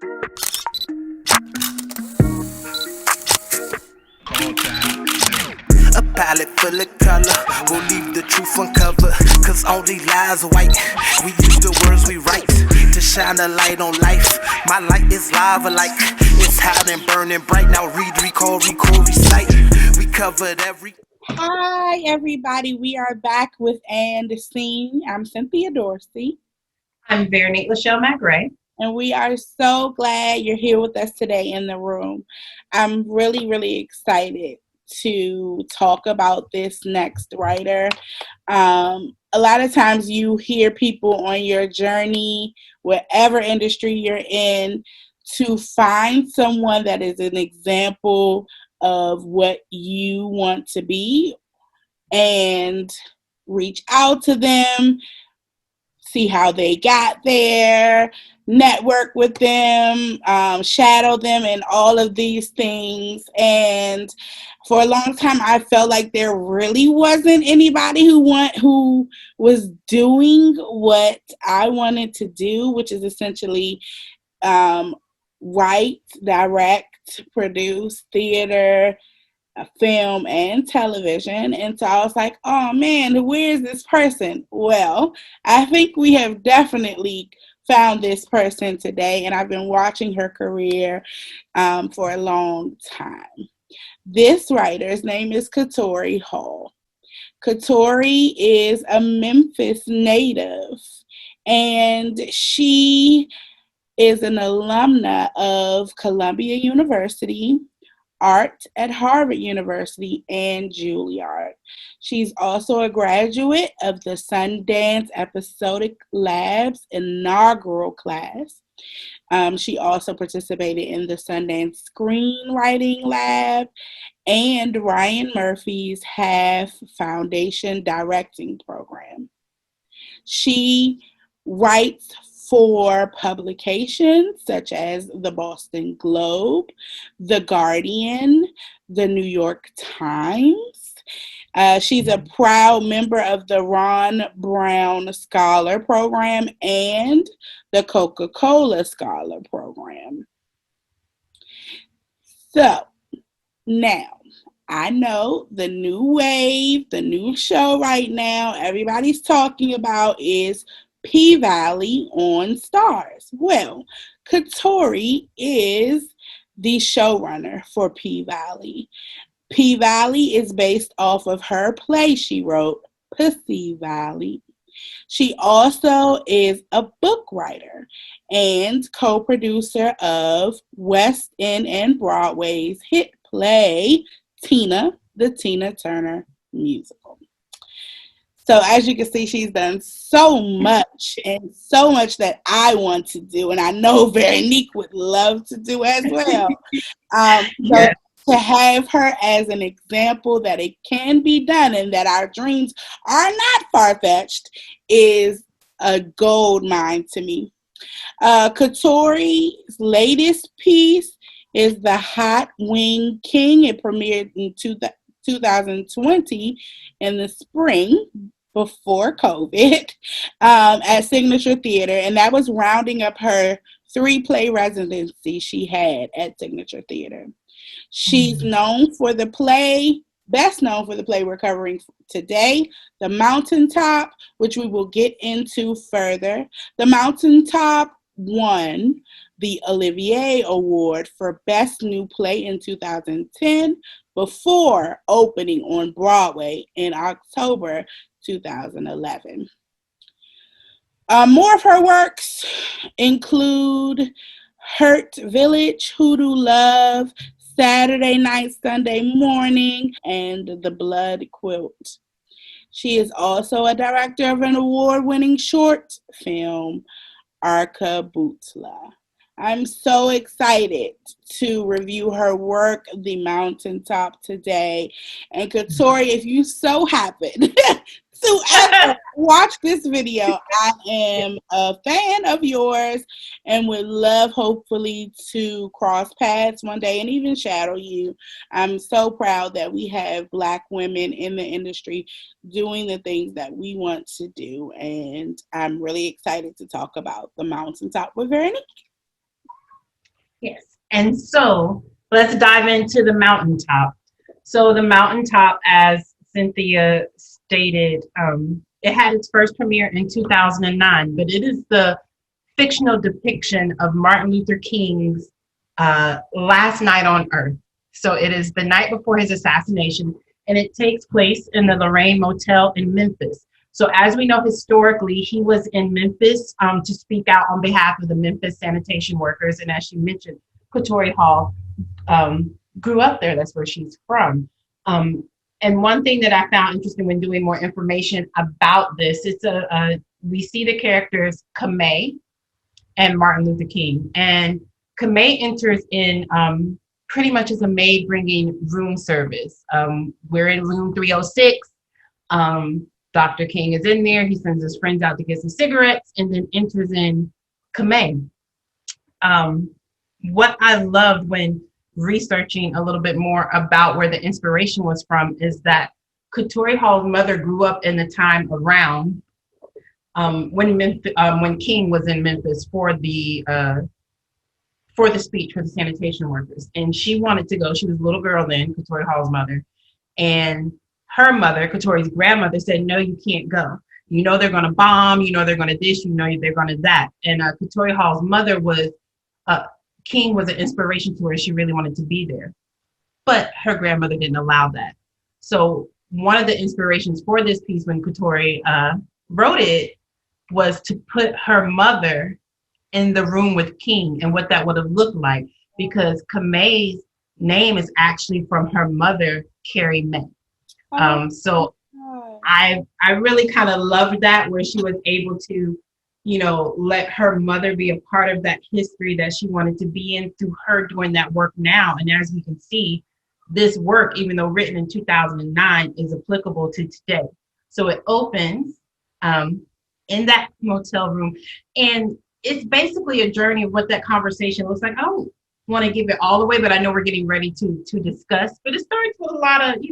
A palette full of color, we'll leave the truth uncovered. Cause only lies are white. We use the words we write to shine a light on life. My light is lava like it's hot and burning bright. Now read, recall, record, recite. We covered every. Hi, everybody. We are back with And Scene. I'm Cynthia Dorsey. I'm Veronique Lachelle McRae. And we are so glad you're here with us today in the room. I'm really, really excited to talk about this next writer. A lot of times you hear people on your journey, whatever industry you're in, to find someone that is an example of what you want to be and reach out to them, see how they got there, network with them, shadow them, and all of these things. And for a long time, I felt like there really wasn't anybody who was doing what I wanted to do, which is essentially write, direct, produce theater, film, and television. And so I was like, oh man, where is this person? Well, I think we have definitely found this person today, and I've been watching her career for a long time. This writer's name is Katori Hall. Katori is a Memphis native, and she is an alumna of Columbia University, art at Harvard University, and Juilliard. She's also a graduate of the Sundance Episodic Lab's inaugural class. She also participated in the Sundance Screenwriting Lab and Ryan Murphy's HALF Foundation Directing Program. She writes for publications such as the Boston Globe, The Guardian, the New York Times. She's a proud member of the Ron Brown Scholar Program and the Coca-Cola Scholar Program. So, now, I know the new wave, the new show right now, everybody's talking about is P-Valley on Starz. Well, Katori is the showrunner for P-Valley. P-Valley is based off of her play she wrote, Pussy Valley. She also is a book writer and co-producer of West End and Broadway's hit play, Tina, the Tina Turner musical. So as you can see, she's done so much and so much that I want to do, and I know Veronique would love to do as well. Yes. To have her as an example that it can be done and that our dreams are not far-fetched is a gold mine to me. Katori's latest piece is The Hot Wing King. It premiered in 2020 in the spring before COVID at Signature Theater, and that was rounding up her 3-play residency she had at Signature Theater. She's known for the play, best known for the play we're covering today, The Mountaintop, which we will get into further. The Mountaintop won the Olivier Award for Best New Play in 2010 before opening on Broadway in October 2011. More of her works include Hurt Village, Hoodoo Love, Saturday Night, Sunday Morning, and The Blood Quilt. She is also a director of an award-winning short film, Arkabootla. I'm so excited to review her work, The Mountaintop, today. And Katori, if you so happen to ever watch this video, I am a fan of yours and would love, hopefully, to cross paths one day and even shadow you. I'm so proud that we have Black women in the industry doing the things that we want to do. And I'm really excited to talk about The Mountaintop with Veronique. Yes. And so let's dive into the mountaintop. So the mountaintop, as Cynthia stated, it had its first premiere in 2009, but it is the fictional depiction of Martin Luther King's last night on Earth. So it is the night before his assassination, and it takes place in the Lorraine Motel in Memphis. So as we know historically, he was in Memphis to speak out on behalf of the Memphis sanitation workers. And as she mentioned, Katori Hall grew up there. That's where she's from. And one thing that I found interesting when doing more information about this, we see the characters Kamei and Martin Luther King. And Kamei enters in pretty much as a maid bringing room service. We're in room 306. Dr. King is in there. He sends his friends out to get some cigarettes and then enters in Kamei. What I loved when researching a little bit more about where the inspiration was from is that Katori Hall's mother grew up in the time around when King was in Memphis for the speech for the sanitation workers, and she wanted to go. She was a little girl then, Katori Hall's mother, and her mother, Katori's grandmother, said, "No, you can't go. You know they're going to bomb. You know they're going to this. You know they're going to that." And Katori Hall's mother was King was an inspiration to her. She really wanted to be there, but her grandmother didn't allow that. So one of the inspirations for this piece when Katori wrote it was to put her mother in the room with King and what that would have looked like, because Kamei's name is actually from her mother, Carrie May. So I really kind of loved that, where she was able to, let her mother be a part of that history that she wanted to be in through her doing that work now. And as we can see, this work, even though written in 2009, is applicable to today. So it opens in that motel room, and it's basically a journey of what that conversation looks like. I don't want to give it all away, but I know we're getting ready to discuss. But it starts with a lot of,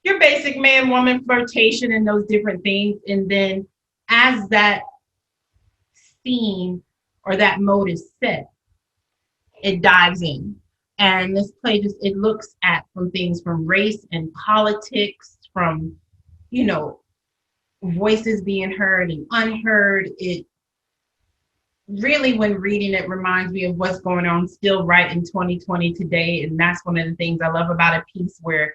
your basic man-woman flirtation and those different things. And then as that scene or that mode is set, it dives in. And this play it looks at from things from race and politics, from, voices being heard and unheard. It really, when reading it, reminds me of what's going on still right in 2020 today. And that's one of the things I love about a piece where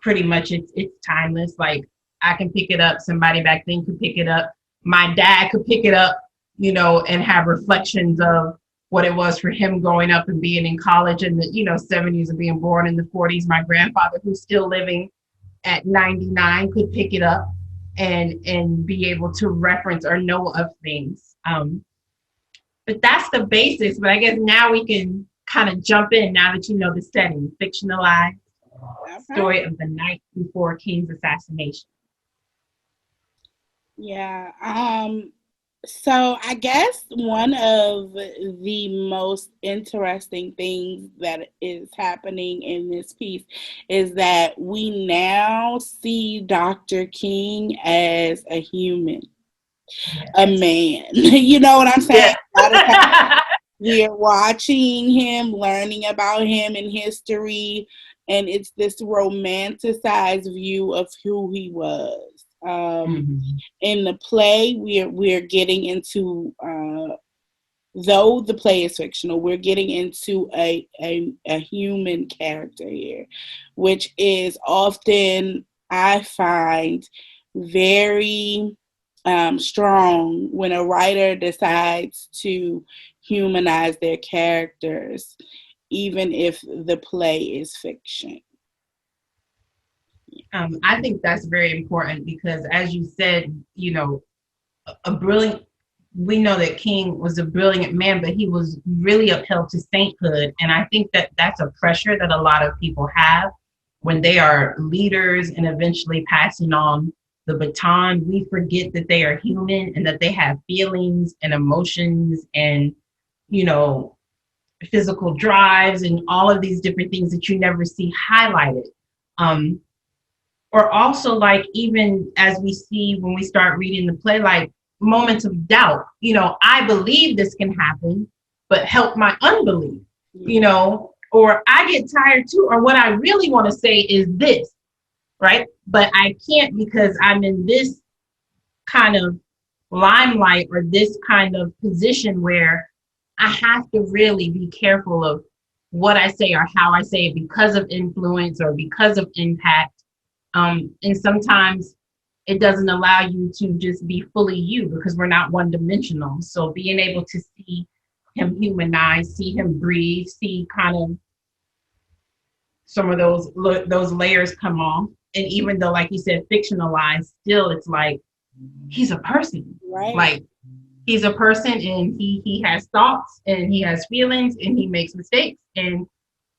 pretty much it's timeless. Like, I can pick it up. Somebody back then could pick it up. My dad could pick it up, and have reflections of what it was for him growing up and being in college in the, 70s and being born in the 40s. My grandfather, who's still living at 99, could pick it up and be able to reference or know of things. But that's the basics. But I guess now we can kind of jump in now that you know the setting. Fictionalized story of the night before King's assassination. Yeah. So I guess one of the most interesting things that is happening in this piece is that we now see Dr. King as a human, a man. You know what I'm saying? Yeah. We're watching him, learning about him in history, and it's this romanticized view of who he was. In the play, we're getting into, though the play is fictional, we're getting into a human character here, which is often, I find, very strong when a writer decides to humanize their characters, even if the play is fiction. I think that's very important because, as you said, we know that King was a brilliant man, but he was really upheld to sainthood. And I think that that's a pressure that a lot of people have when they are leaders and eventually passing on the baton. We forget that they are human and that they have feelings and emotions and, physical drives and all of these different things that you never see highlighted. Or also, like, even as we see when we start reading the play, like moments of doubt, I believe this can happen, but help my unbelief. you know, or I get tired too, or what I really want to say is this, right? But I can't because I'm in this kind of limelight or this kind of position where I have to really be careful of what I say or how I say it because of influence or because of impact. And sometimes it doesn't allow you to just be fully you because we're not one dimensional. So being able to see him humanized, see him breathe, see kind of some of those layers come off. And even though, like you said, fictionalized, still it's like he's a person. Right. Like he's a person and he has thoughts and he has feelings and he makes mistakes and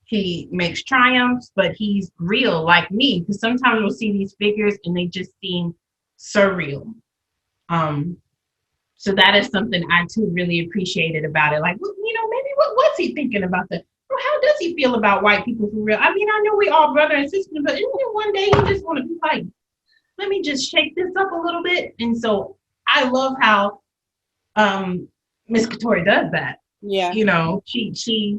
he makes triumphs, but he's real like me. Because sometimes we'll see these figures and they just seem surreal. So that is something I too really appreciated about it. Like, you know, maybe what was he thinking about that? Or how does he feel about white people for real? I mean, I know we all brother and sister, but isn't it one day you just want to be like, let me just shake this up a little bit? And so I love how Miss Katori does that. Yeah. You know, she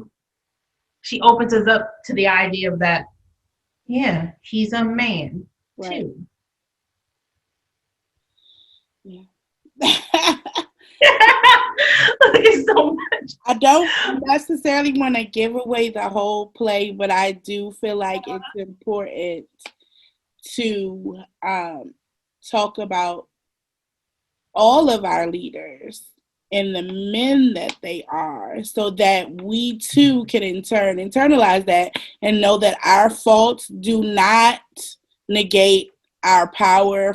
opens us up to the idea of that, yeah, he's a man too. Yeah. It's so much. I don't necessarily want to give away the whole play, but I do feel like it's important to talk about all of our leaders and the men that they are, so that we too can in turn internalize that and know that our faults do not negate our power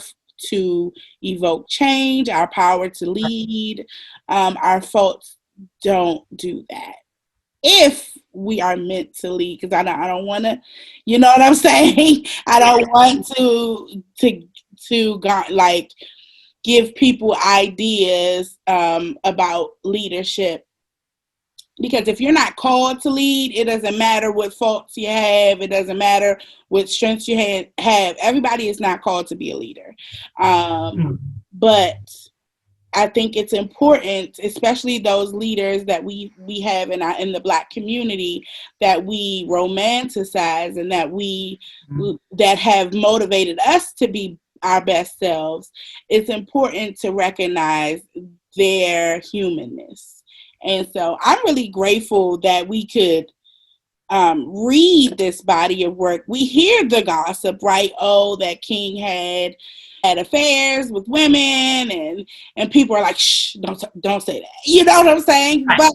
to evoke change, our power to lead. Our faults don't do that if we are meant to lead, because I don't want to, you know what I'm saying? I don't want to like give people ideas about leadership, because if you're not called to lead, it doesn't matter what faults you have, it doesn't matter what strengths you have. Everybody is not called to be a leader, but I think it's important, especially those leaders that we have in the Black community, that we romanticize and that have motivated us to be our best selves. It's important to recognize their humanness. And so I'm really grateful that we could read this body of work. We hear the gossip, right? Oh, that King had affairs with women, and people are like, shh, don't say that. You know what I'm saying? Right. But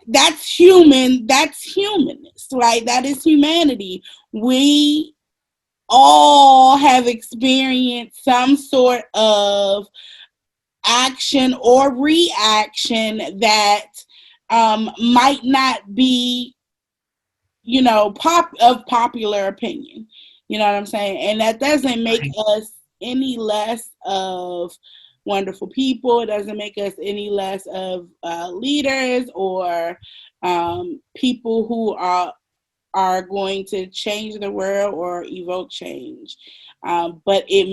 that's human. That's humanness, right? That is humanity. We all have experienced some sort of action or reaction that might not be, you know, of popular opinion. You know what I'm saying? And that doesn't make us any less of wonderful people. It doesn't make us any less of leaders or people who are going to change the world or evoke change. But it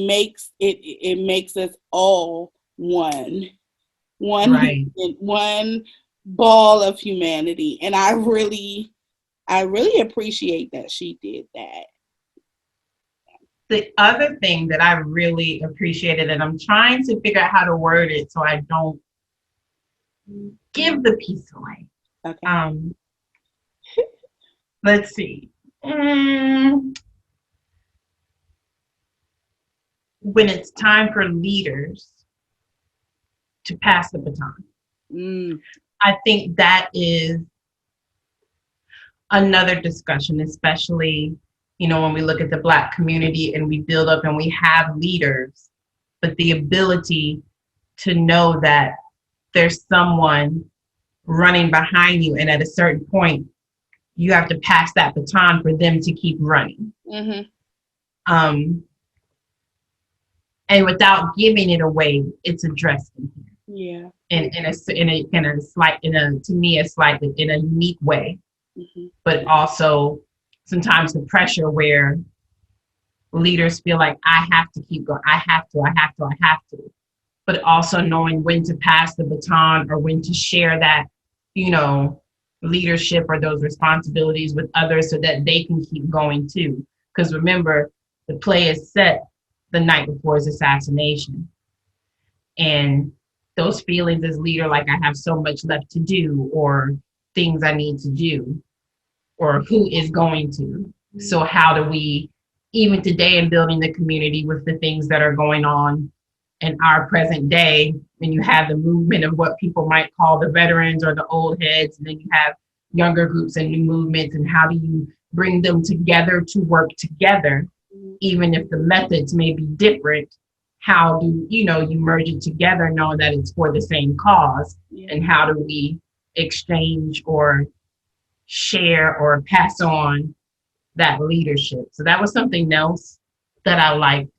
makes us all one ball of humanity. And I really appreciate that she did that. The other thing that I really appreciated, and I'm trying to figure out how to word it so I don't give the piece away. Okay. Let's see. When it's time for leaders to pass the baton, I think that is another discussion, especially, you know, when we look at the Black community and we build up and we have leaders, but the ability to know that there's someone running behind you, and at a certain point, you have to pass that baton for them to keep running. Mm-hmm. And without giving it away, it's addressed in here. Yeah. In a unique way. Mm-hmm. But also sometimes the pressure where leaders feel like I have to keep going. I have to. But also knowing when to pass the baton or when to share that, you know, leadership or those responsibilities with others so that they can keep going too. Because remember, the play is set the night before his assassination. And those feelings as leader, like I have so much left to do, or things I need to do, or who is going to. So how do we, even today in building the community with the things that are going on in our present day, when you have the movement of what people might call the veterans or the old heads, and then you have younger groups and new movements, and how do you bring them together to work together, even if the methods may be different? How do you merge it together knowing that it's for the same cause? And how do we exchange or share or pass on that leadership? So that was something else that I liked,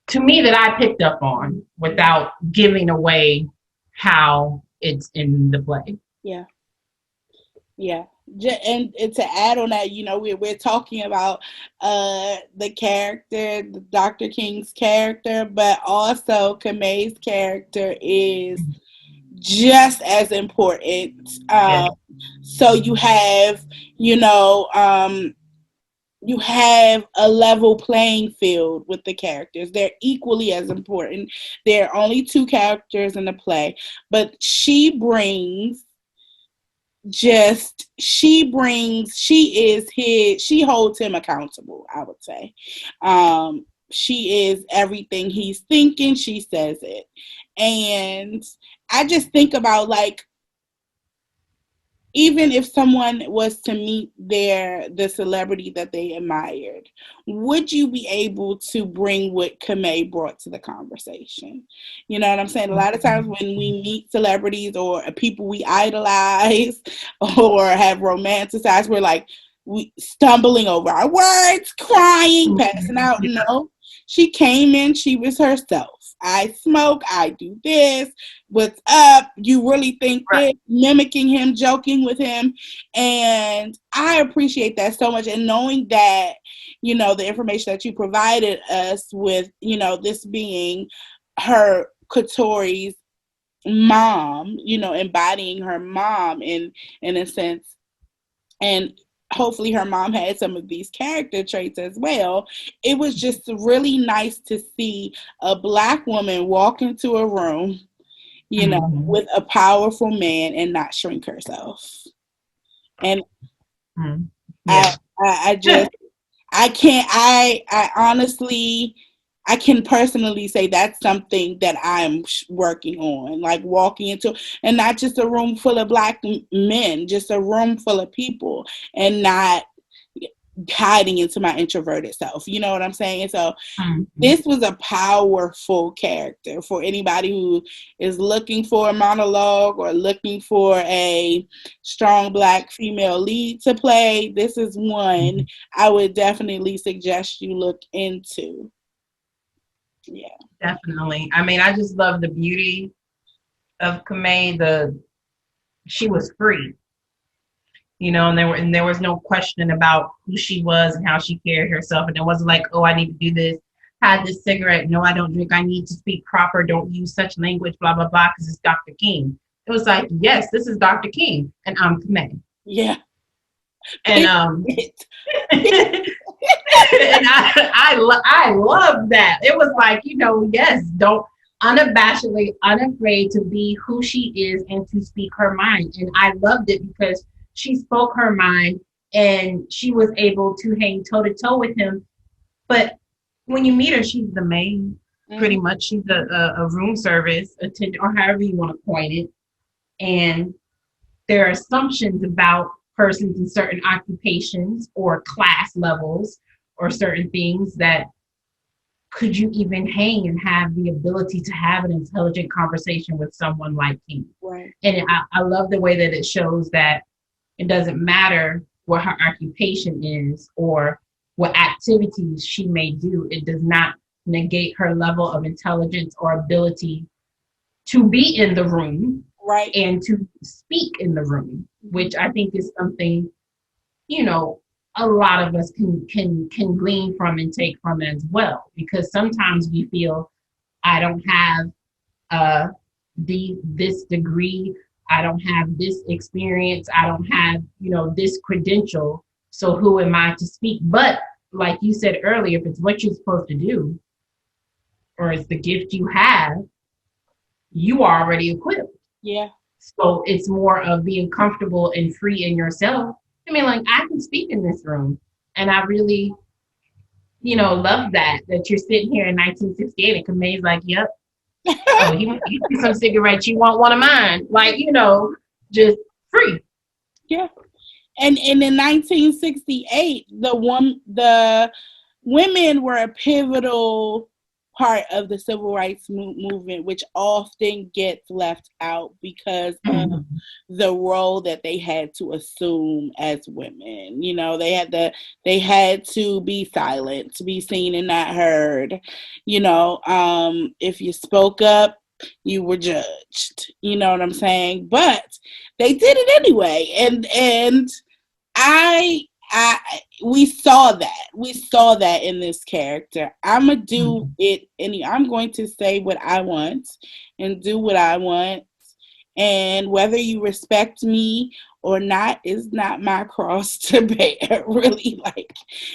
to me, that I picked up on without giving away how it's in the play. Yeah. And to add on that, we're talking about the character, Dr. King's character, but also Kamei's character is just as important. So you have, you have a level playing field with the characters. They're equally as important. There are only 2 characters in the play, but she holds him accountable, I would say. She is everything he's thinking, she says it. And I just think about, like, even if someone was to meet the celebrity that they admired, would you be able to bring what Kamei brought to the conversation? You know what I'm saying? A lot of times when we meet celebrities or people we idolize or have romanticized, we're like, we stumbling over our words, crying, passing out. No, she came in, she was herself. I smoke, I do this, what's up, you really think this, mimicking him, joking with him. And I appreciate that so much. And knowing that, the information that you provided us with, this being her, Katori's mom, embodying her mom in a sense. And hopefully her mom had some of these character traits as well. It was just really nice to see a Black woman walk into a room, with a powerful man and not shrink herself. And I honestly, I can personally say that's something that I'm working on, like walking into, and not just a room full of Black men, just a room full of people, and not hiding into my introverted self. You know what I'm saying? So this was a powerful character for anybody who is looking for a monologue or looking for a strong Black female lead to play. This is one I would definitely suggest you look into. Yeah, definitely. I mean, I just love the beauty of Kamei. She was free, and there was no question about who she was and how she carried herself. And it wasn't like, oh, I need to do this. Had this cigarette. No, I don't drink. I need to speak proper. Don't use such language. Blah blah blah. Because it's Dr. King. It was like, yes, this is Dr. King, and I'm Kamei. Yeah. And and I love that. It was like, yes, don't unabashedly, unafraid to be who she is and to speak her mind. And I loved it because she spoke her mind and she was able to hang toe to toe with him. But when you meet her, she's the maid, pretty much. She's a room service attendant, or however you want to coin it. And there are assumptions about persons in certain occupations or class levels or certain things that could you even hang and have the ability to have an intelligent conversation with someone like King? Right. And I love the way that it shows that it doesn't matter what her occupation is or what activities she may do. It does not negate her level of intelligence or ability to be in the room, right, and to speak in the room, which I think is something, a lot of us can glean from and take from as well. Because sometimes we feel, I don't have this degree, I don't have this experience. I don't have, this credential. So who am I to speak? But like you said earlier, if it's what you're supposed to do, or it's the gift you have, you are already equipped. Yeah. So it's more of being comfortable and free in yourself. I mean, like, I can speak in this room, and I really, love that you're sitting here in 1968 and Kamay's like, yep. Oh, you see some cigarettes, you want one of mine. Like, just free. Yeah. And in 1968, the women were a pivotal part of the civil rights movement, which often gets left out because of the role that they had to assume as women. They had to be silent, to be seen and not heard. If you spoke up, you were judged. You know what I'm saying? But they did it anyway, and we saw that in this character. I'm gonna do it I'm going to say what I want and do what I want, and whether you respect me or not is not my cross to bear. Really,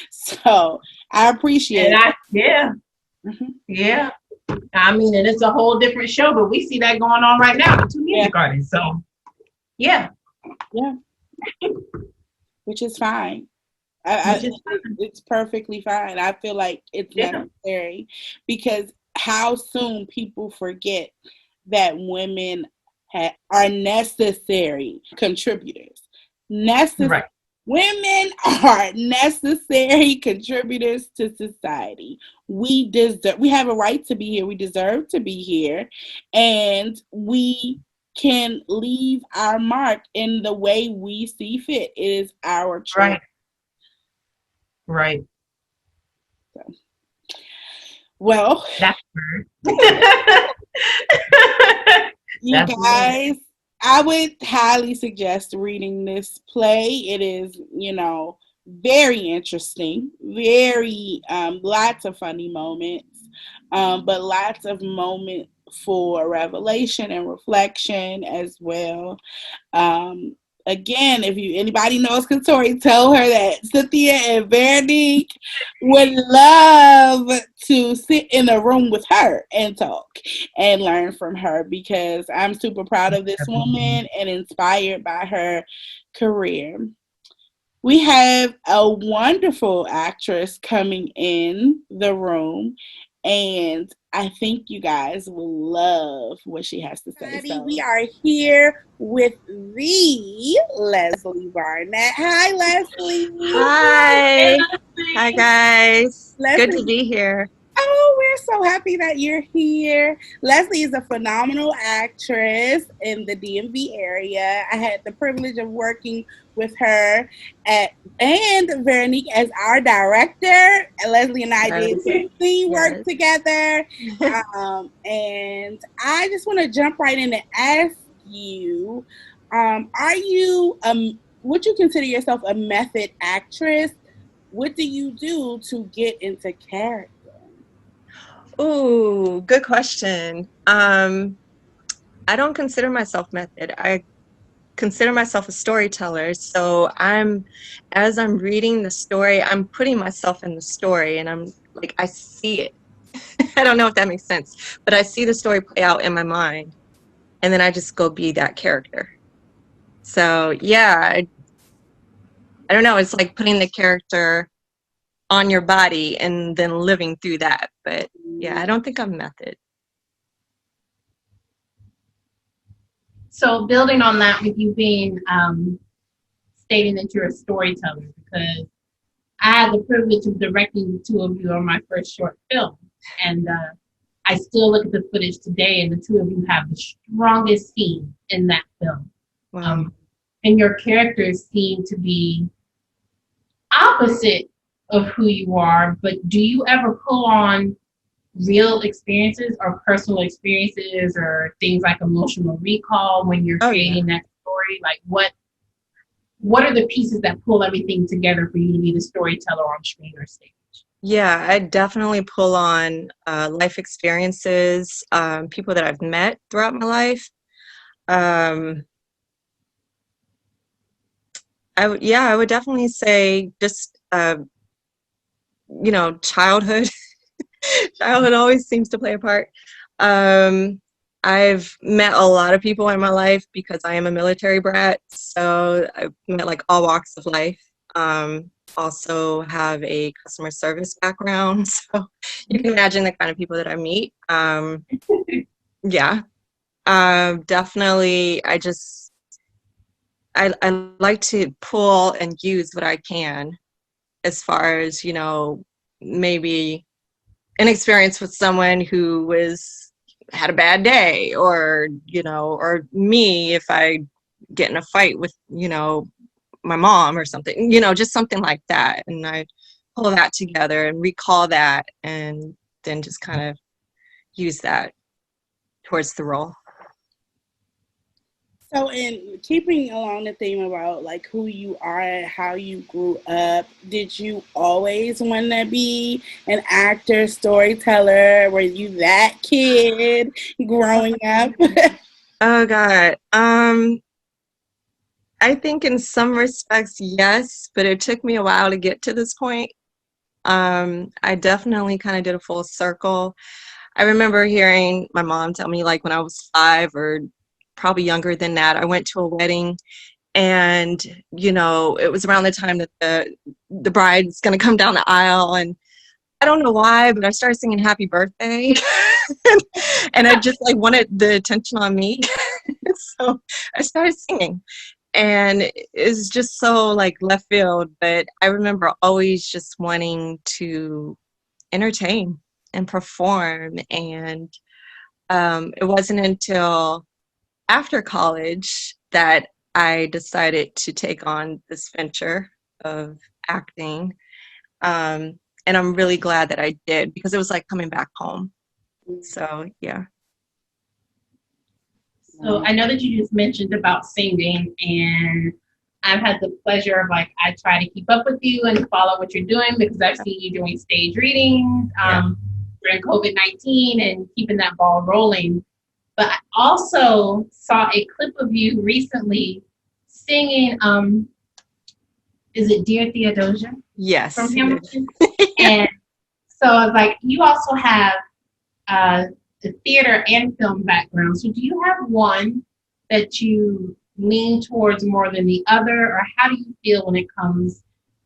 so I appreciate it. Yeah. Yeah. I mean, and it's a whole different show, but we see that going on right now with 2 music artists. So yeah. Which is fine. It's perfectly fine. I feel like it's necessary, because how soon people forget that women are necessary contributors. Right. Women are necessary contributors to society. We have a right to be here. We deserve to be here, and we can leave our mark in the way we see fit. It is our choice. Right. So, well, that's weird. You guys, I would highly suggest reading this play. It is, very interesting, very lots of funny moments, but lots of moments for revelation and reflection as well. Again, if anybody knows Katori, tell her that Cynthia and Veronique would love to sit in a room with her and talk and learn from her, because I'm super proud of this woman and inspired by her career. We have a wonderful actress coming in the room, and I think you guys will love what she has to say. So we are here with the Leslie Barnett. Hi, Leslie. Hi. Hi, guys. Leslie. Good to be here. Oh, we're so happy that you're here. Leslie is a phenomenal actress in the DMV area. I had the privilege of working with her and Veronique as our director. Leslie and I did some scene work together. And I just want to jump right in and ask you, are you, would you consider yourself a method actress? What do you do to get into character? Ooh, good question. I don't consider myself method. I consider myself a storyteller. So as I'm reading the story, I'm putting myself in the story, and I'm like, I see it. I don't know if that makes sense, but I see the story play out in my mind, and then I just go be that character. So yeah, I don't know. It's like putting the character on your body and then living through that. But yeah, I don't think I'm method. So building on that, with you being stating that you're a storyteller, because I had the privilege of directing the two of you on my first short film, and I still look at the footage today, and the two of you have the strongest scene in that film. Wow. And your characters seem to be opposite of who you are, but do you ever pull on real experiences or personal experiences or things like emotional recall when you're creating that story? Like what are the pieces that pull everything together for you to be the storyteller on screen or stage? Yeah, I definitely pull on life experiences, people that I've met throughout my life. I would definitely say just childhood. Childhood always seems to play a part. Um, I've met a lot of people in my life because I am a military brat, so I've met like all walks of life. Also have a customer service background, so you can imagine the kind of people that I meet. Yeah, definitely. I like to pull and use what I can as far as, maybe an experience with someone who had a bad day, or or me if I get in a fight with my mom or something, just something like that, and I pull that together and recall that, and then just kind of use that towards the role. So, in keeping along the theme about like who you are and how you grew up, did you always want to be an actor, storyteller? Were you that kid growing up? Oh God. I think in some respects, yes, but it took me a while to get to this point. I definitely kind of did a full circle. I remember hearing my mom tell me, like, when I was 5 or probably younger than that, I went to a wedding, and it was around the time that the bride's gonna come down the aisle, and I don't know why, but I started singing Happy Birthday. And I just like wanted the attention on me. So I started singing, and it's just so like left field, but I remember always just wanting to entertain and perform. And it wasn't until after college that I decided to take on this venture of acting. And I'm really glad that I did, because it was like coming back home. So, yeah. So I know that you just mentioned about singing, and I've had the pleasure of like I try to keep up with you and follow what you're doing because I've seen you doing stage readings during COVID-19 and keeping that ball rolling. But I also saw a clip of you recently singing, is it Dear Theodosia? Yes. From Hamilton? And so I was like, you also have the theater and film background. So do you have one that you lean towards more than the other, or how do you feel when it comes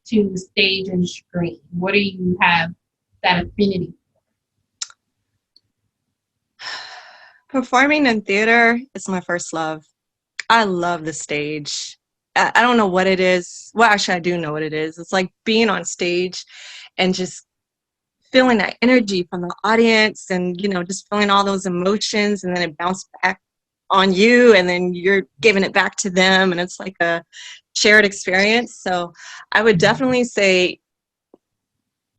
to stage and screen? What do you have that affinity? Performing in theater is my first love. I love the stage. I don't know what it is. Well, actually, I do know what it is. It's like being on stage and just feeling that energy from the audience, and just feeling all those emotions, and then it bounces back on you, and then you're giving it back to them, and it's like a shared experience. So I would definitely say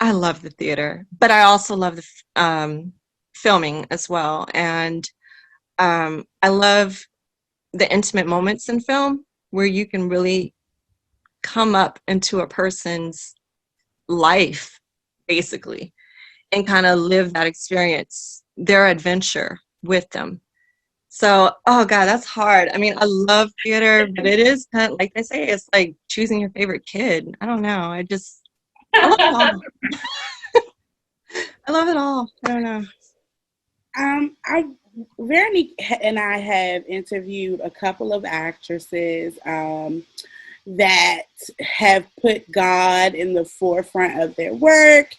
I love the theater, but I also love the filming as well. And I love the intimate moments in film where you can really come up into a person's life, basically, and kind of live that experience, their adventure with them. So, oh God, that's hard. I mean, I love theater, but it is kind of like they say, it's like choosing your favorite kid. I don't know. I love it all. I love it all. I don't know. Veronique and I have interviewed a couple of actresses that have put God in the forefront of their work.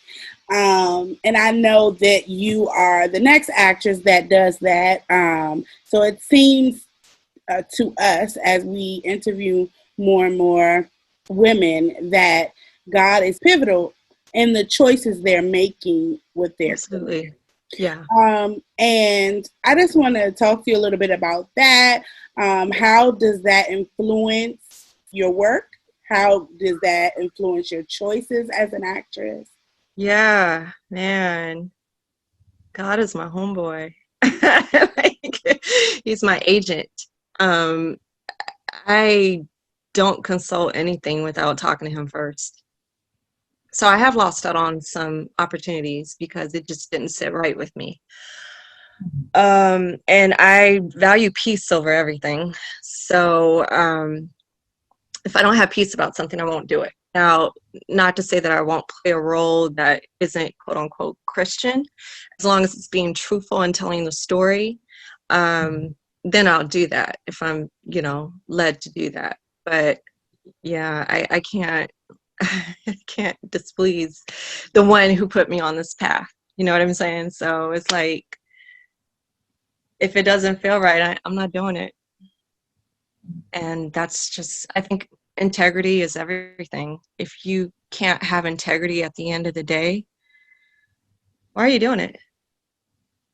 And I know that you are the next actress that does that. So it seems to us as we interview more and more women that God is pivotal in the choices they're making with their Absolutely. career. Yeah. And I just want to talk to you a little bit about that. How does that influence your work? How does that influence your choices as an actress? Yeah, man. God is my homeboy. Like, he's my agent. I don't consult anything without talking to him first. So I have lost out on some opportunities because it just didn't sit right with me. And I value peace over everything. So if I don't have peace about something, I won't do it. Now, not to say that I won't play a role that isn't quote unquote Christian, as long as it's being truthful and telling the story, then I'll do that if I'm, led to do that. But yeah, I can't, I can't displease the one who put me on this path. You know what I'm saying? So it's like, if it doesn't feel right, I'm not doing it. And that's just, I think integrity is everything. If you can't have integrity at the end of the day, why are you doing it?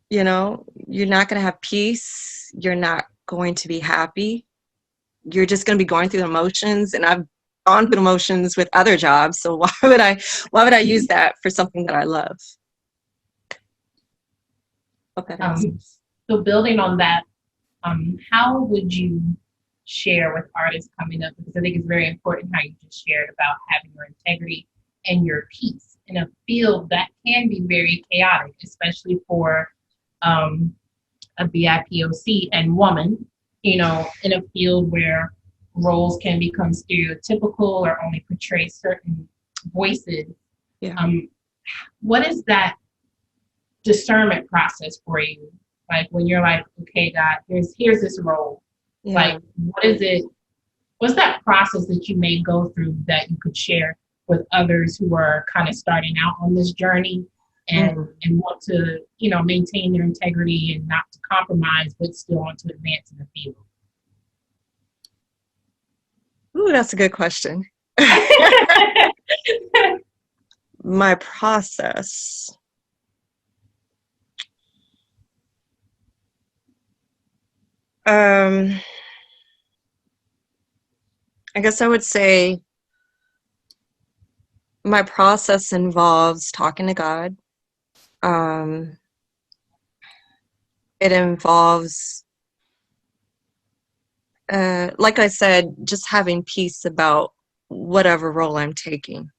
You're not going to have peace. You're not going to be happy. You're just going to be going through the motions. And I've gone through the motions with other jobs. So why would I use that for something that I love? Okay. So building on that, how would you share with artists coming up? Because I think it's very important how you just shared about having your integrity and your peace in a field that can be very chaotic, especially for a BIPOC and woman, in a field where roles can become stereotypical or only portray certain voices. Yeah. What is that discernment process for you? Like when you're like, okay, God, here's this role. Yeah. Like, what's that process that you may go through that you could share with others who are kind of starting out on this journey and want to, maintain their integrity and not to compromise, but still want to advance in the field? Ooh, that's a good question. My process. I guess I would say my process involves talking to God. It involves, like I said, just having peace about whatever role I'm taking.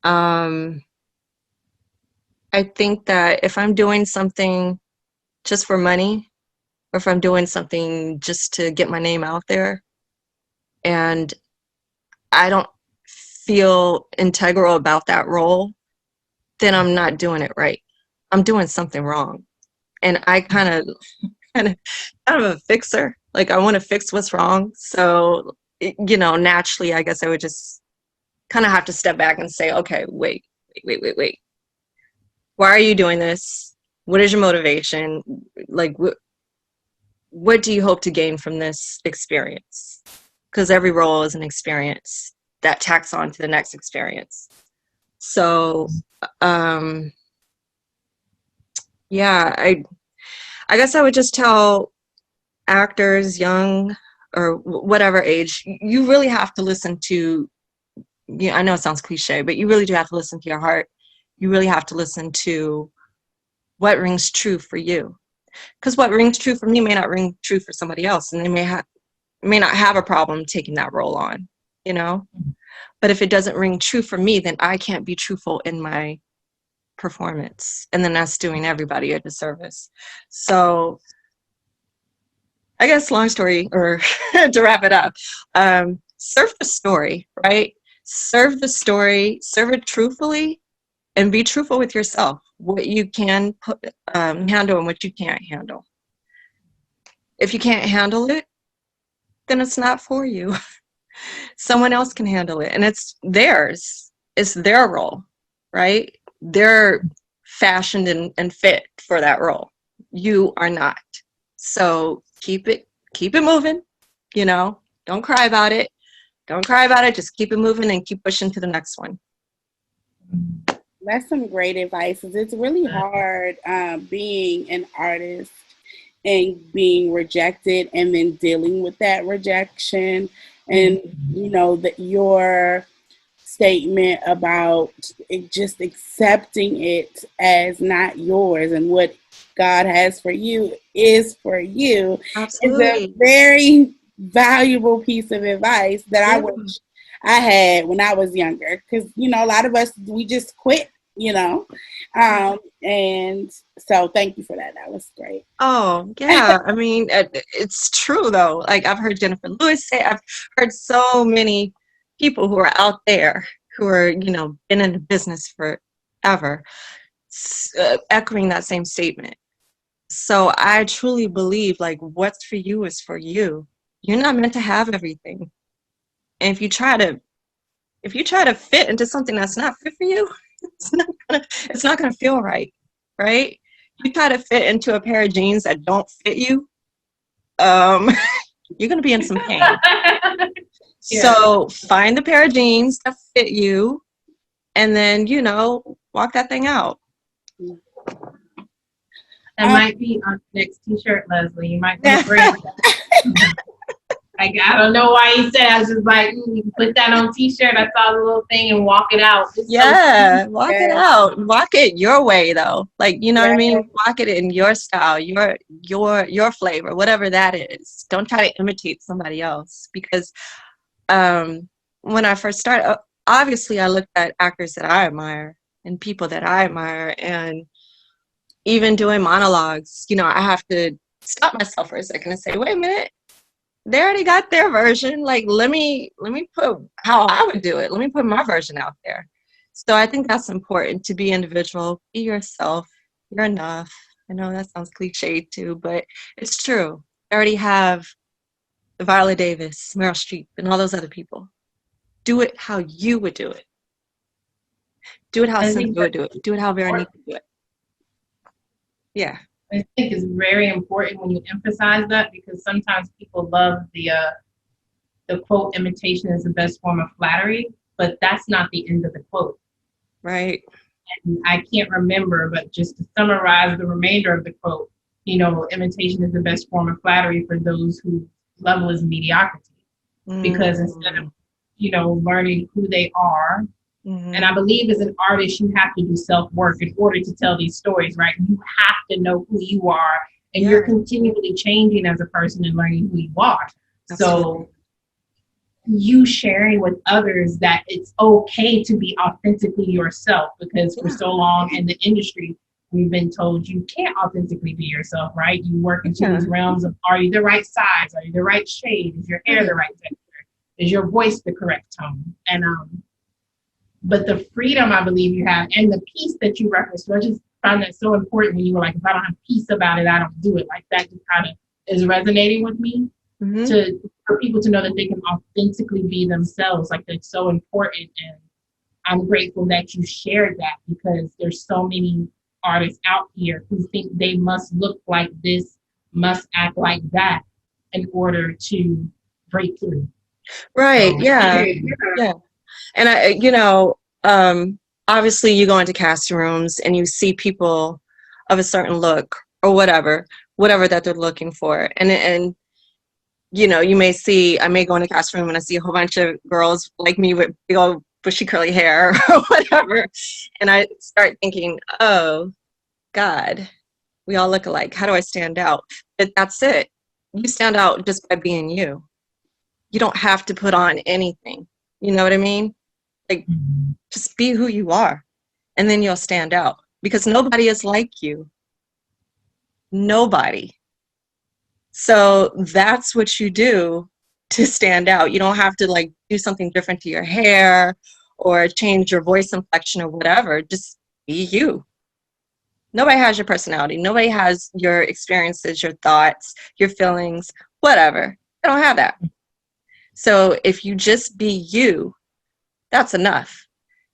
I think that if I'm doing something just for money, or if I'm doing something just to get my name out there, and I don't feel integral about that role, then I'm not doing it right. I'm doing something wrong. And I kind of a fixer. Like, I want to fix what's wrong. So, naturally, I guess I would just kind of have to step back and say, okay, wait. Why are you doing this? What is your motivation? Like, what do you hope to gain from this experience? Because every role is an experience that tacks on to the next experience. So, yeah, I guess I would just tell actors, young or whatever age, you really have to listen to, I know it sounds cliche, but you really do have to listen to your heart. You really have to listen to what rings true for you. Because what rings true for me may not ring true for somebody else, and they may not have a problem taking that role on, But if it doesn't ring true for me, then I can't be truthful in my performance, and then that's doing everybody a disservice. So I guess long story, or to wrap it up, serve the story, right? Serve the story, serve it truthfully, and be truthful with yourself. What you can handle and what you can't handle. If you can't handle it, then it's not for you. Someone else can handle it, and it's theirs. It's their role, right? They're fashioned and fit for that role. You are not. So keep it moving, Don't cry about it. Don't cry about it. Just keep it moving and keep pushing to the next one. That's some great advice. It's really hard being an artist and being rejected and then dealing with that rejection. And, that your statement about just accepting it as not yours and what God has for you is for you. Absolutely. It's a very valuable piece of advice that I wish I had when I was younger. Because, a lot of us, we just quit you know. And so thank you for that. That was great. Oh, yeah. I mean, it's true though. Like I've heard Jennifer Lewis say, I've heard so many people who are out there who are, been in the business forever, echoing that same statement. So I truly believe like what's for you is for you. You're not meant to have everything. And if you try to fit into something that's not fit for you, it's not gonna feel right, right? You try to fit into a pair of jeans that don't fit you, you're gonna be in some pain. Yeah. So find the pair of jeans that fit you, and then walk that thing out. That might be on the next T-shirt, Leslie. You might be great. Like, I don't know why you said. I was just like, you can put that on T-shirt. I saw the little thing and walk it out. It's Yeah, walk it out. Walk it your way, though. Like, you know what I mean? Walk it in your style, your flavor, whatever that is. Don't try to imitate somebody else. Because when I first started, obviously I looked at actors that I admire and people that I admire, and even doing monologues, I have to stop myself for a second and say, wait a minute. They already got their version. Like, let me put how I would do it. Let me put my version out there. So I think that's important, to be individual, be yourself. You're enough. I know that sounds cliche too, but it's true. I already have Viola Davis, Meryl Streep, and all those other people. Do it how you would do it. Do it how Cynthia would do it. Do it how Veronique would do it. Yeah. I think it's very important when you emphasize that, because sometimes people love the quote, imitation is the best form of flattery, but that's not the end of the quote. Right. And I can't remember, but just to summarize the remainder of the quote, imitation is the best form of flattery for those whose level is mediocrity. Because instead of, learning who they are, and I believe as an artist, you have to do self-work in order to tell these stories, right? You have to know who you are, and you're continually changing as a person and learning who you are. Absolutely. So you sharing with others that it's okay to be authentically yourself, because for so long in the industry, we've been told you can't authentically be yourself, right? You work into these realms of, are you the right size? Are you the right shade? Is your hair the right texture? Is your voice the correct tone? And but the freedom I believe you have, and the peace that you referenced, I just found that so important when you were like, if I don't have peace about it, I don't do it. Like, that just kind of is resonating with me, for people to know that they can authentically be themselves. Like, that's so important. And I'm grateful that you shared that, because there's so many artists out here who think they must look like this, must act like that in order to break through. Right. So, yeah. And obviously you go into casting rooms and you see people of a certain look or whatever that they're looking for. And you may see, I may go in a casting room and I see a whole bunch of girls like me with big old bushy curly hair or whatever. And I start thinking, oh God, we all look alike. How do I stand out? But that's it. You stand out just by being you. You don't have to put on anything. You know what I mean? Like, just be who you are, and then you'll stand out, because nobody is like you. Nobody. So that's what you do to stand out. You don't have to like do something different to your hair or change your voice inflection or whatever. Just be you. Nobody has your personality. Nobody has your experiences, your thoughts, your feelings, whatever. They don't have that. So if you just be you, that's enough.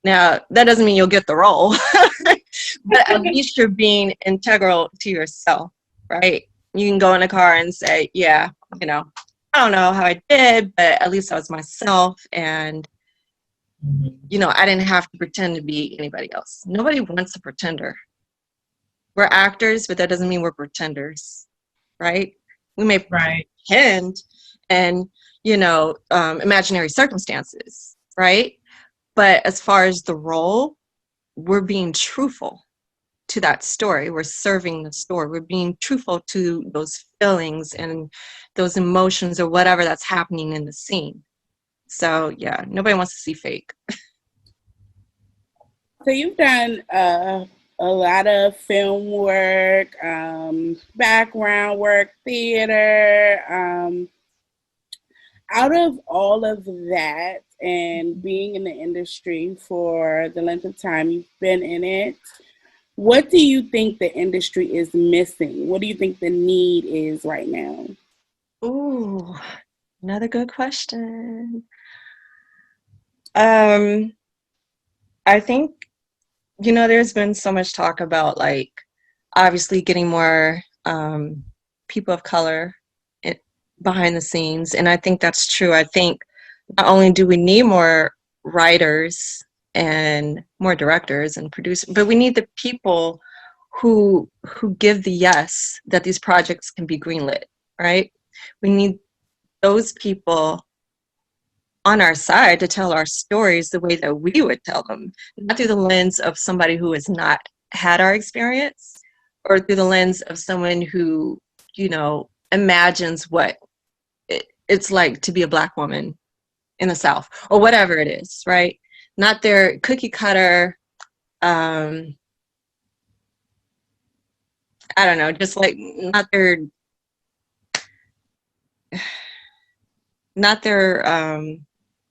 Now, that doesn't mean you'll get the role, but at least you're being integral to yourself, right? You can go in a car and say, yeah, I don't know how I did, but at least I was myself. And, I didn't have to pretend to be anybody else. Nobody wants a pretender. We're actors, but that doesn't mean we're pretenders, right? We may pretend and, imaginary circumstances, right? But as far as the role, we're being truthful to that story. We're serving the story. We're being truthful to those feelings and those emotions or whatever that's happening in the scene. So, yeah, nobody wants to see fake. So you've done a lot of film work, background work, theater. Out of all of that and being in the industry for the length of time you've been in it, what do you think the industry is missing? What do you think the need is right now? Ooh, another good question. Um, I think, there's been so much talk about like obviously getting more people of color behind the scenes, and I think that's true. I think not only do we need more writers and more directors and producers, but we need the people who give the yes that these projects can be greenlit, right? We need those people on our side to tell our stories the way that we would tell them, not through the lens of somebody who has not had our experience or through the lens of someone who, imagines what it's like to be a Black woman in the South or whatever it is, right? Not their cookie cutter, I don't know, just like not their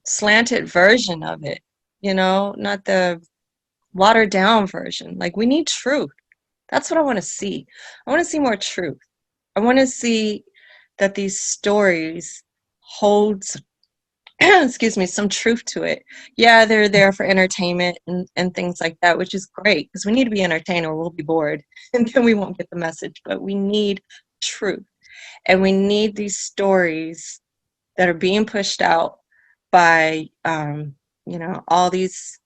slanted version of it, not the watered down version. Like, we need truth. That's what I want to see. I want to see more truth. I want to see that these stories hold excuse me, some truth to it. Yeah, they're there for entertainment and things like that, which is great because we need to be entertained or we'll be bored and then we won't get the message. But we need truth, and we need these stories that are being pushed out by all these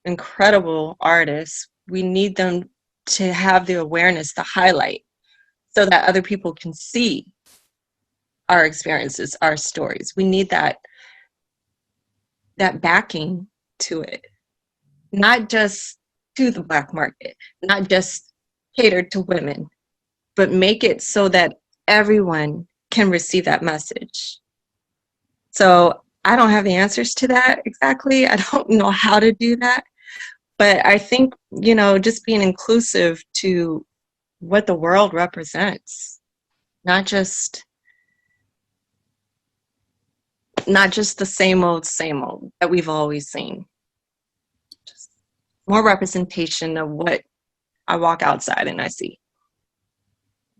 incredible artists. We need them to have the awareness to highlight so that other people can see our experiences, our stories. We need that backing to it, not just to the Black market, not just catered to women, but make it so that everyone can receive that message. So I don't have the answers to that exactly. I don't know how to do that. But I think, just being inclusive to what the world represents, not just the same old that we've always seen. Just more representation of what I walk outside and I see.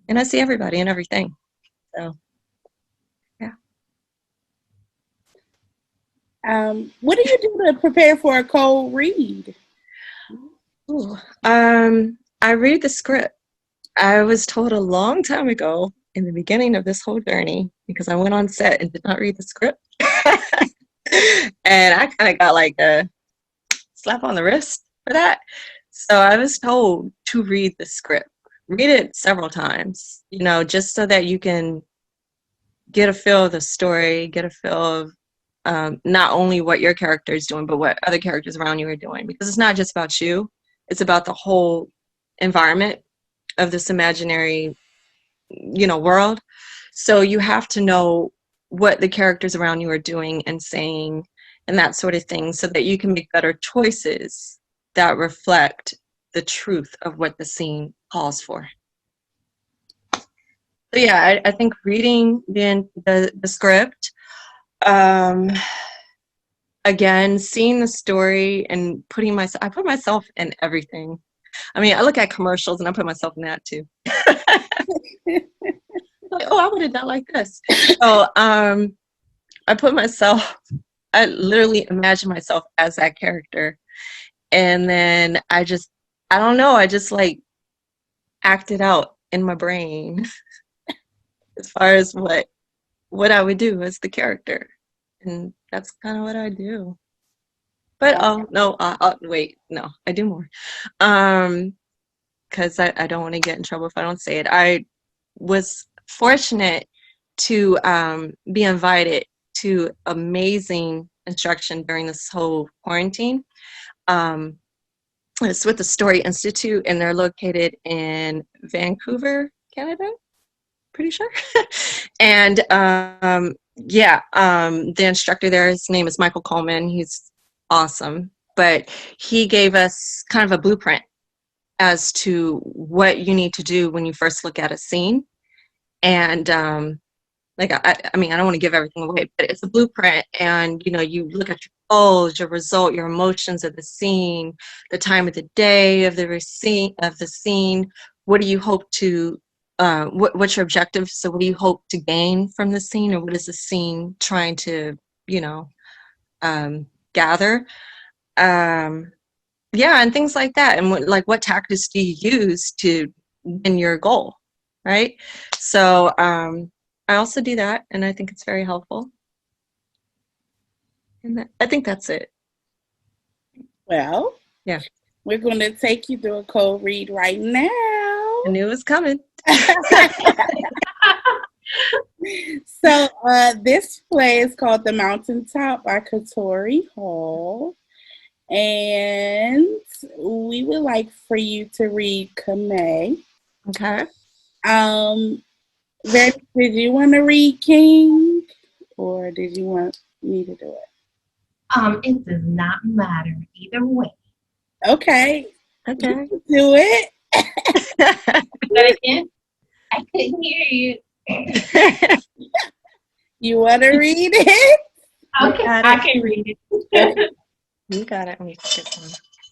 And I see everybody and everything. So, yeah. What do you do to prepare for a cold read? Ooh. I read the script. I was told a long time ago in the beginning of this whole journey, because I went on set and did not read the script. And I kind of got like a slap on the wrist for that. So I was told to read the script, read it several times, just so that you can get a feel of the story, get a feel of not only what your character is doing, but what other characters around you are doing. Because it's not just about you, it's about the whole environment of this imaginary, world. So you have to know what the characters around you are doing and saying and that sort of thing, so that you can make better choices that reflect the truth of what the scene calls for. So yeah, I think reading the script, again, seeing the story and I put myself in everything. I mean, I look at commercials and I put myself in that too. Like, oh, I would have done like this. So I literally imagine myself as that character. And then I don't know, I just like acted out in my brain as far as what I would do as the character. And that's kind of what I do. But wait, no, I do more. Because I don't want to get in trouble if I don't say it. I was fortunate to be invited to amazing instruction during this whole quarantine. It's with the Story Institute, and they're located in Vancouver, Canada, pretty sure. And the instructor there, his name is Michael Coleman. He's awesome. but he gave us kind of a blueprint as to what you need to do when you first look at a scene. And like I mean, I don't want to give everything away, but it's a blueprint, and you know, you look at your goals, your result, your emotions of the scene, the time of the day of the scene. What do you hope to what's your objective? So what do you hope to gain from the scene, or what is the scene trying to, you know, gather? Yeah, and things like that. And what tactics do you use to win your goal, right? So I also do that, and I think it's very helpful. And I think that's it. Well, Yeah. we're going to take you through a cold read right now. I knew it was coming. So this play is called The Mountaintop by Katori Hall. And we would like for you to read Kame. Okay. Did you want to read King, or did you want me to do it? It does not matter either way. Okay. Okay. Do it. That again? I couldn't hear you. You want to read it? Okay, I can read it. You got it. Let me get one.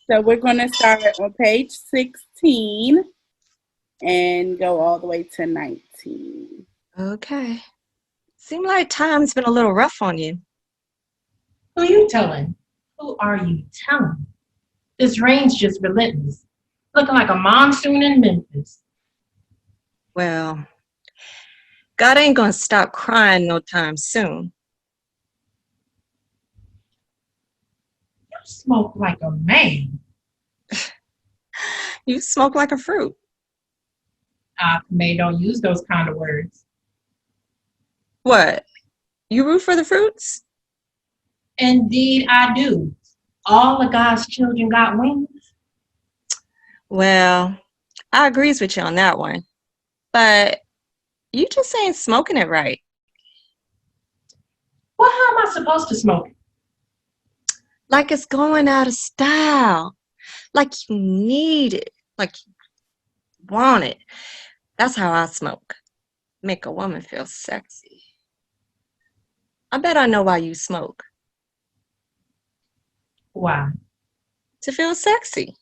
So we're going to start on page 16 and go all the way to 19. Okay. Seems like time's been a little rough on you. Who you telling? Who are you telling? This rain's just relentless. Looking like a monsoon in Memphis. Well, God ain't gonna stop crying no time soon. You smoke like a man. You smoke like a fruit. May don't use those kind of words. What? You root for the fruits? Indeed, I do. All of God's children got wings. Well, I agrees with you on that one. But you just ain't smoking it right. Well, how am I supposed to smoke it? Like it's going out of style. Like you need it. Like you want it. That's how I smoke. Make a woman feel sexy. I bet I know why you smoke. Why? To feel sexy.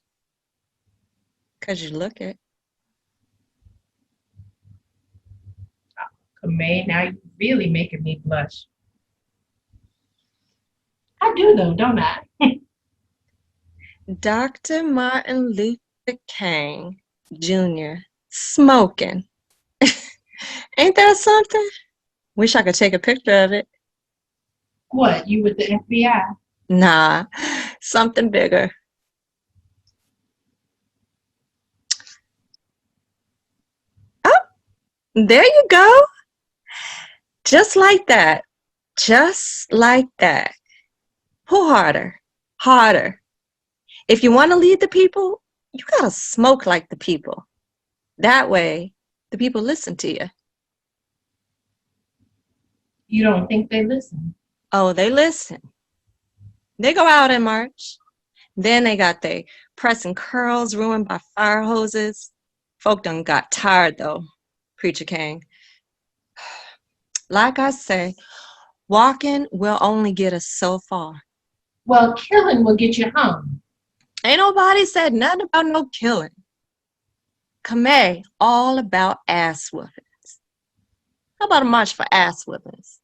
'Cause you look it. Kame, now you're really making me blush. I do though, don't I? Dr. Martin Luther King Jr. smoking. Ain't that something? Wish I could take a picture of it. What, you with the FBI? Nah, something bigger. Oh, there you go. Just like that. Just like that. Pull harder. Harder. If you want to lead the people, you gotta smoke like the people. That way, the people listen to you. You don't think they listen? Oh, they listen. They go out and march. Then they got their pressing curls ruined by fire hoses. Folk done got tired though, Preacher King. Like I say, walking will only get us so far. Well, killing will get you home. Ain't nobody said nothing about no killing. Kame, all about ass whoopings. How about a march for ass whoopings?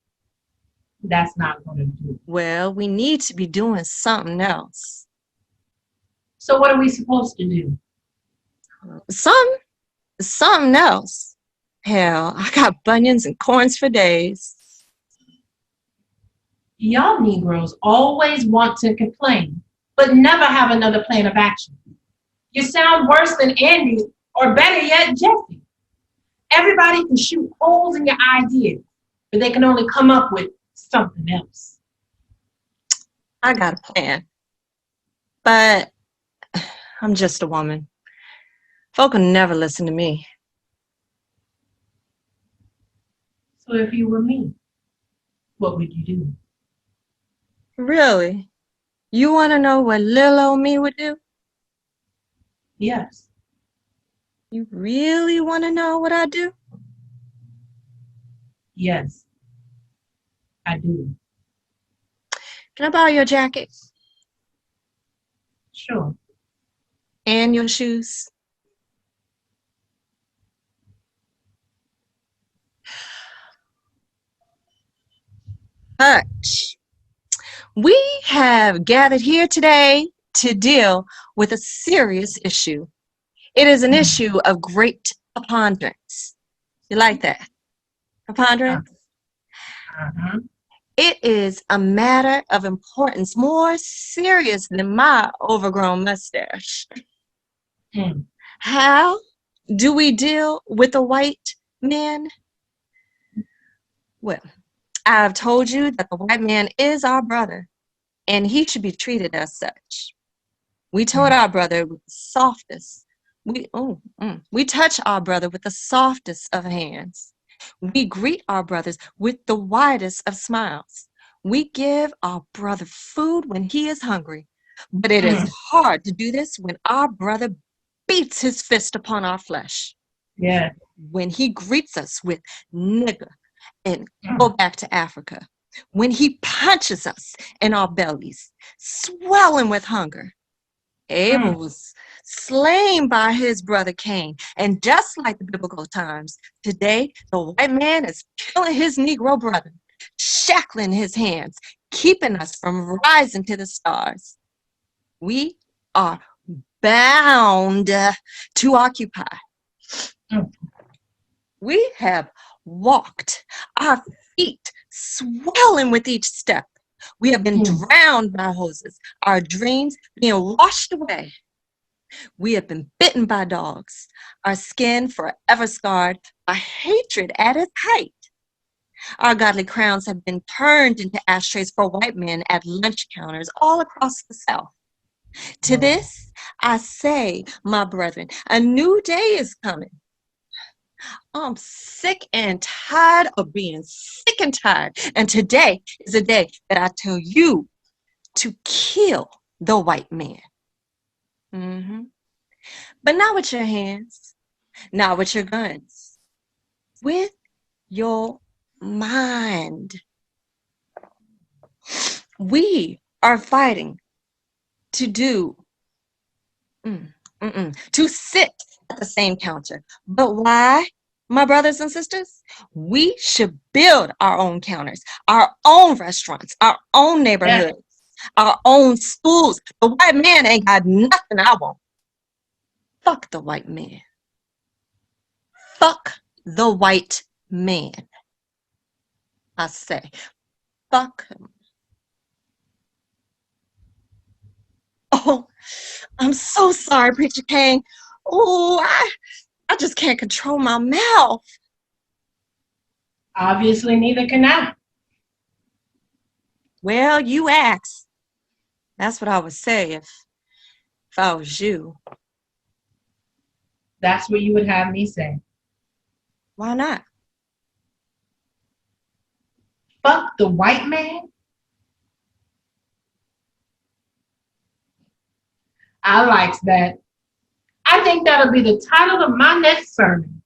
That's not going to do. Well, we need to be doing something else. So what are we supposed to do? Something else. Hell, I got bunions and corns for days. Y'all Negroes always want to complain, but never have another plan of action. You sound worse than Andy, or better yet, Jesse. Everybody can shoot holes in your ideas, but they can only come up with something else. I got a plan. But I'm just a woman. Folk will never listen to me. So if you were me, what would you do? Really? You want to know what little old me would do? Yes. You really want to know what I do? Yes, I do. Can I borrow your jacket Sure. and your shoes? Hutch, we have gathered here today to deal with a serious issue. It is an issue of great preponderance. You like that? Preponderance? Uh-huh. It is a matter of importance more serious than my overgrown mustache. Hmm. How do we deal with the white man? Well, I've told you that the white man is our brother, and he should be treated as such. We told our brother with the softest, we touch our brother with the softest of hands. We greet our brothers with the widest of smiles. We give our brother food when he is hungry, but it is hard to do this when our brother beats his fist upon our flesh. Yeah. When he greets us with nigger and go back to Africa. When he punches us in our bellies, swelling with hunger. Abel was slain by his brother Cain. And just like the biblical times, today the white man is killing his Negro brother, shackling his hands, keeping us from rising to the stars. We are bound to occupy. We have walked, our feet swelling with each step. We have been drowned by hoses, our dreams being washed away. We have been bitten by dogs, our skin forever scarred by hatred at its height. Our godly crowns have been turned into ashtrays for white men at lunch counters all across the South. To this, I say, my brethren, a new day is coming. I'm sick and tired of being sick and tired. And today is a day that I tell you to kill the white man. But not with your hands, not with your guns, with your mind. We are fighting to to sit at the same counter. But why, my brothers and sisters? We should build our own counters, our own restaurants, our own neighborhoods, our own schools. The white man ain't got nothing I want. Fuck the white man. Fuck the white man. I say, fuck him. Oh, I'm so sorry, Preacher King. Oh, I just can't control my mouth. Obviously, neither can I. Well, you asked. That's what I would say if I was you. That's what you would have me say. Why not? Fuck the white man? I likes that. I think that'll be the title of my next sermon.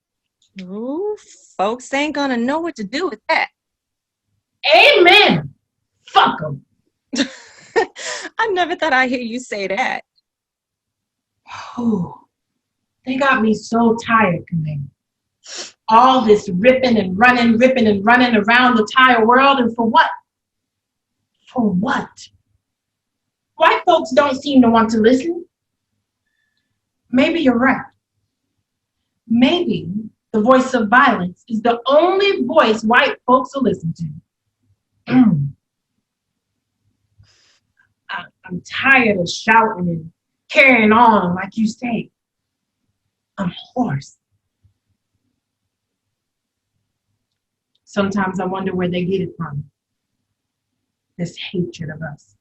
Ooh, folks ain't gonna know what to do with that. Amen. Fuck them. I never thought I'd hear you say that. Oh, they got me so tired, Kamei. All this ripping and running around the entire world, and for what? For what? White folks don't seem to want to listen. Maybe you're right. Maybe the voice of violence is the only voice white folks will listen to. I'm tired of shouting and carrying on, like you say. I'm hoarse. Sometimes I wonder where they get it from. This hatred of us.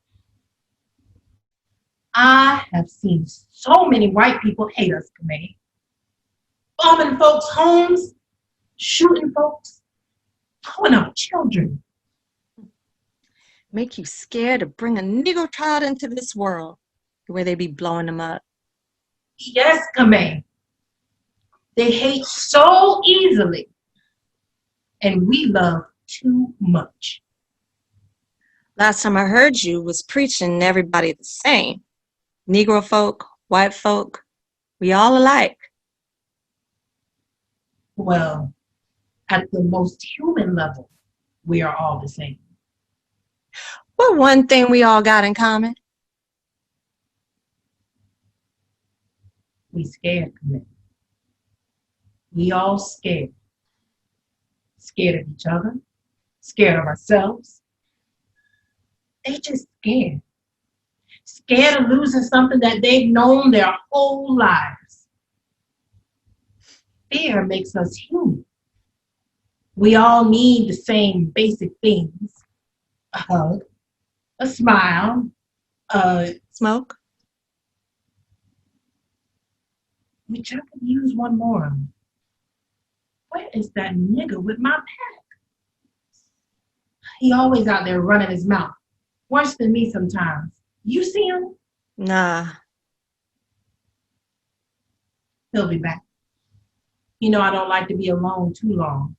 I have seen so many white people hate us, Kamei. Bombing folks' homes, shooting folks, killing our children. make you scared to bring a Negro child into this world where they be blowing them up? Yes, Kamei. They hate so easily. And we love too much. Last time I heard you was preaching everybody the same. Negro folk, white folk, we all alike. Well, at the most human level, we are all the same. What one thing we all got in common? We scared, Kamei. We all scared. Scared of each other, scared of ourselves. They just scared. Scared of losing something that they've known their whole lives. Fear makes us human. We all need the same basic things. A hug, a smile, Smoke? which I could use one more of. Where is that nigga with my pack? He always out there running his mouth. Worse than me sometimes. You see him? Nah. He'll be back. You know I don't like to be alone too long.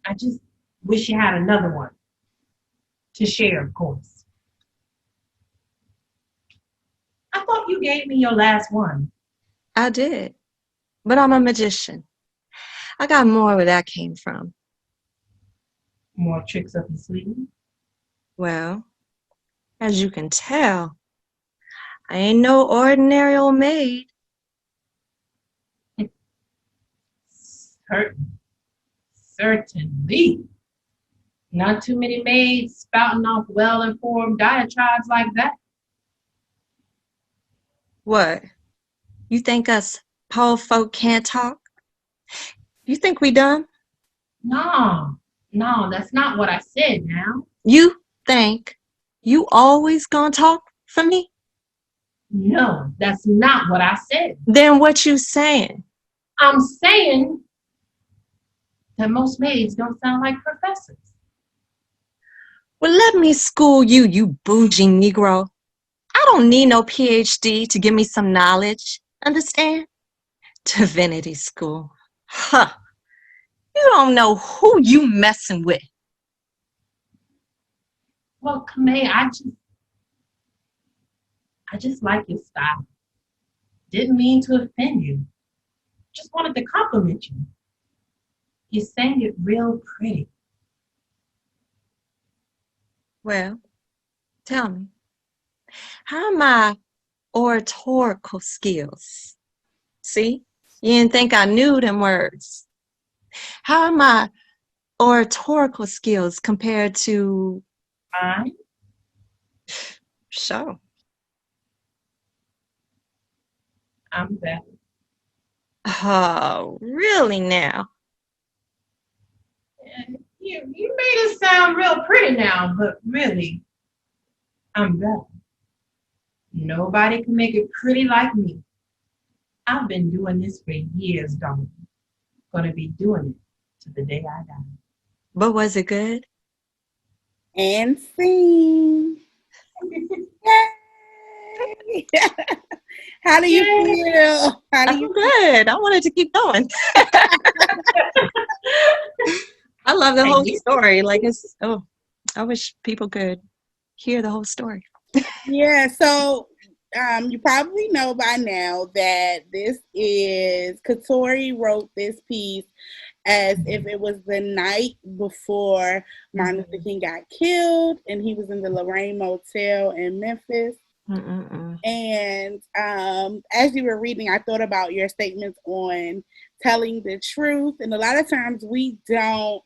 I just wish you had another one. To share, of course. I thought you gave me your last one. I did. But I'm a magician. I got more where that came from. More tricks up your sleeve? Well, as you can tell, I ain't no ordinary old maid. Certainly. Not too many maids spouting off well-informed diatribes like that. What? You think us poor folk can't talk? You think we dumb? No, that's not what I said now. You think you always gonna talk for me? No, that's not what I said. Then what you saying? I'm saying that most maids don't sound like professors. Well, let me school you, you bougie Negro. I don't need no PhD to give me some knowledge, understand? Divinity school. Huh. You don't know who you messing with. Well, Kamei, I just like your style. Didn't mean to offend you. Just wanted to compliment you. You sang it real pretty. Well, tell me, how are my oratorical skills? See, you didn't think I knew them words. How are my oratorical skills compared to Mine? show? I'm better. Oh, really now? You made it sound real pretty now, but really, I'm better. Nobody can make it pretty like me. I've been doing this for years, darling. Gonna be doing it to the day I die. But was it good? And sing. Yay! How do you feel? How do I'm you good. I wanted to keep going. I love the whole story. Like I wish people could hear the whole story. Yeah, so you probably know by now that this is Katori wrote this piece as if it was the night before Martin Luther King got killed, and he was in the Lorraine Motel in Memphis. And as you were reading, I thought about your statements on telling the truth, and a lot of times we don't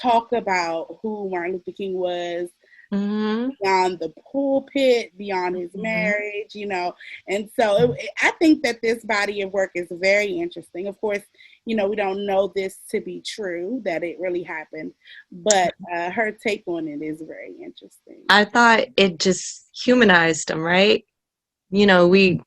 talk about who Martin Luther King was beyond the pulpit, beyond his marriage, you know. And so I think that this body of work is very interesting. Of course, you know, we don't know this to be true, that it really happened, but her take on it is very interesting. I thought it just humanized him, right? You know, we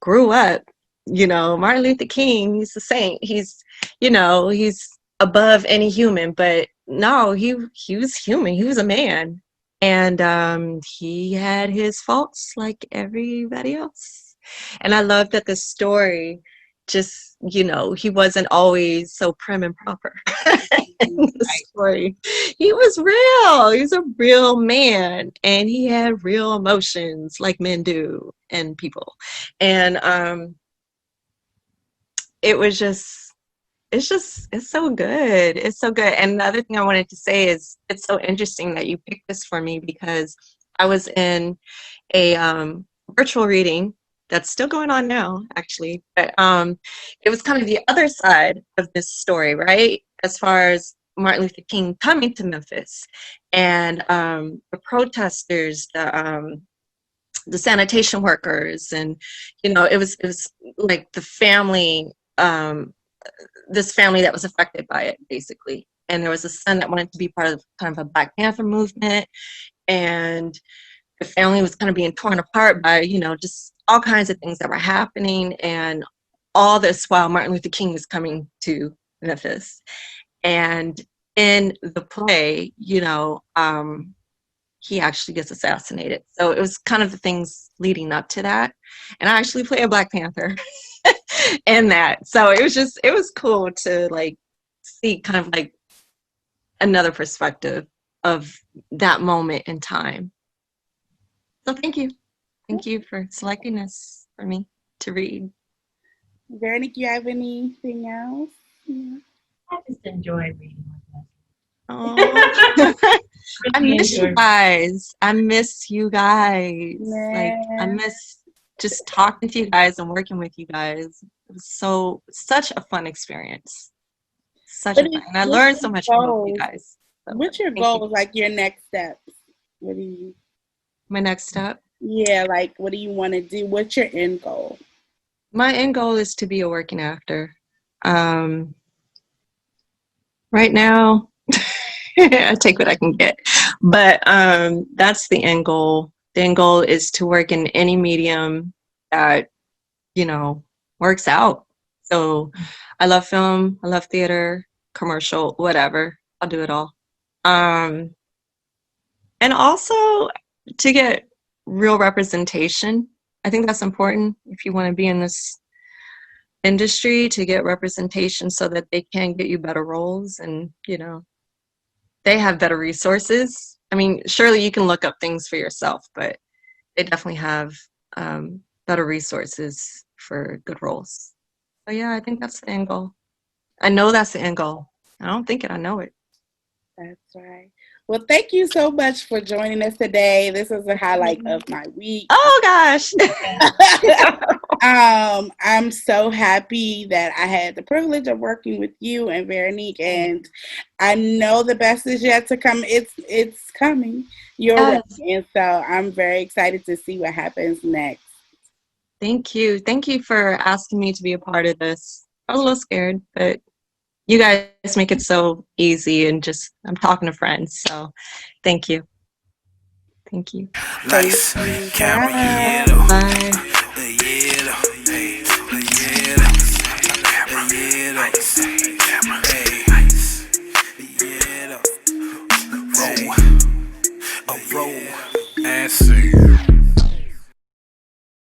grew up, you know, Martin Luther King, he's a saint. He's, you know, he's above any human, but no, he was human. He was a man, and he had his faults like everybody else. And I love that the story just, he wasn't always so prim and proper in the story. He was real. He was a real man, and he had real emotions like men do and people. And it was just, it's so good. It's so good. And the other thing I wanted to say is it's so interesting that you picked this for me, because I was in a virtual reading that's still going on now, actually. But it was kind of the other side of this story, right? As far as Martin Luther King coming to Memphis, and the protesters, the sanitation workers, and it was like the family, this family that was affected by it, basically. And there was a son that wanted to be part of kind of a Black Panther movement, and the family was kind of being torn apart by just all kinds of things that were happening, and all this while Martin Luther King is coming to Memphis. And in the play, he actually gets assassinated. So it was kind of the things leading up to that. And I actually play a Black Panther in that. So it was cool to like see kind of like another perspective of that moment in time. So thank you. Thank you for selecting this for me to read. Veronique, you have anything else? Yeah. I just enjoy reading like Oh. I miss you guys. I miss you guys. Like, I miss just talking to you guys and working with you guys. It was such a fun experience. And I learned so much from you guys. So, what's your goals, like your next steps? My next step? Yeah, like what do you want to do? What's your end goal? My end goal is to be a working actor. Right now, I take what I can get. But that's the end goal. The end goal is to work in any medium that, works out. So I love film, I love theater, commercial, whatever. I'll do it all. And also to get real representation. I think that's important if you want to be in this industry, to get representation so that they can get you better roles, and they have better resources. I mean, surely you can look up things for yourself, but they definitely have better resources for good roles. So yeah, I think that's the end goal. I know that's the end goal. I don't think it, I know it. That's right. Well, thank you so much for joining us today. This was a highlight of my week. Oh gosh. I'm so happy that I had the privilege of working with you and Veronique, and I know the best is yet to come. It's coming your way, and so I'm very excited to see what happens next. Thank you. Thank you for asking me to be a part of this. I was a little scared, but you guys make it so easy, and just I'm talking to friends, so thank you. Thank you. Nice. Bye.